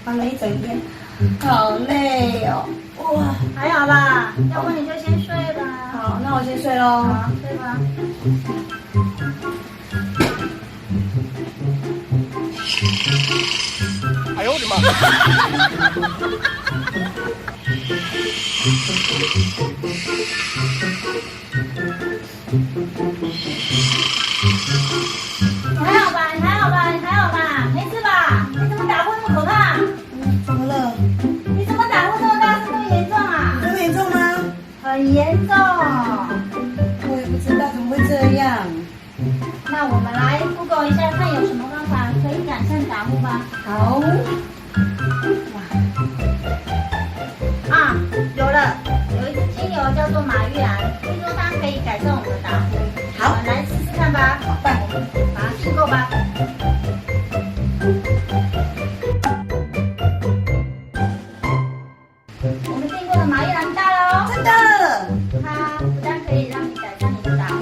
忙了一整天，好累哦。哇，还好吧？要不你就先睡吧。好，那我先睡喽。好，睡吧。哎呦我的妈！还好吧？你还好吧？你还好吧？没事吧？你怎么打呼那么可怕？怎么了？你怎么打呼这么大声，这么严重啊？这么严重吗？很严重。我也不知道怎么会这样。那我们来 Google 一下，看有什么方法可以改善打呼吧。好，啊，有了，有一支精油叫做马玉兰，听说它可以改善我们的打呼。好我们来试试看吧。好办。把它订购吧。我们订购的马玉兰到了哦，真的。它不但可以让你改善你的打呼，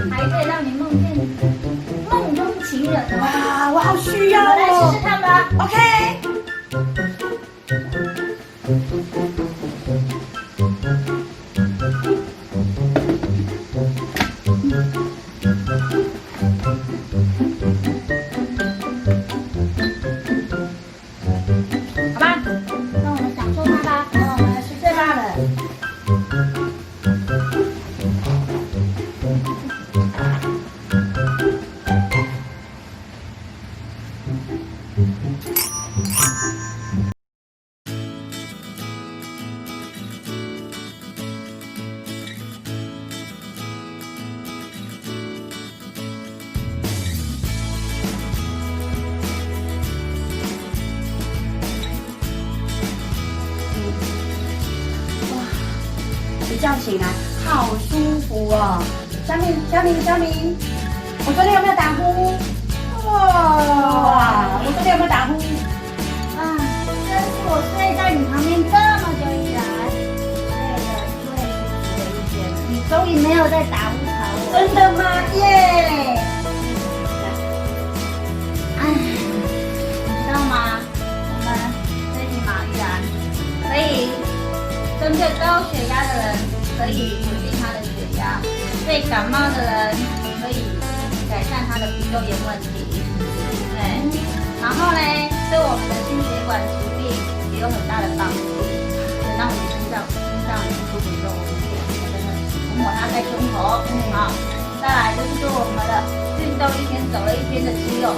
还可以让你梦见梦中情人哦。哇，我好需要我们来试哦试。看吧。 OK。好吧，那我们享受它吧。那我们来去睡吧了。一觉醒来好舒服哦。小敏，我昨天有没有打呼？哇，我昨天有没有打呼？啊，真是我睡在你旁边这么久以来，睡得最舒服的一天。你终于没有再打呼吵我。真的吗？耶！哎，你知道吗？我们这瓶马玉兰可以针对高血压的人，可以稳定他的血压；对感冒的人，可以改善他的皮肉炎问题。对，然后呢，对我们的心血管疾病也有很大的帮助。等到我们心脏不舒服的时候，我们可以真的抹它在胸口。好，再来就是对我们的运动一天走了一天的肌肉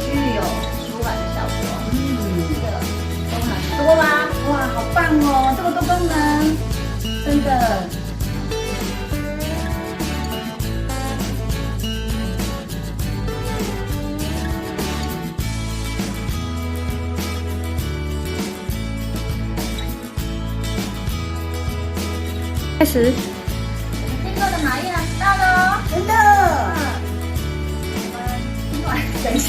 具有舒缓的效果。这个功能多吧？哇，好棒哦，这么多功能，真的。开始，订购的马玉兰到了哦。真的。我们今晚等一下。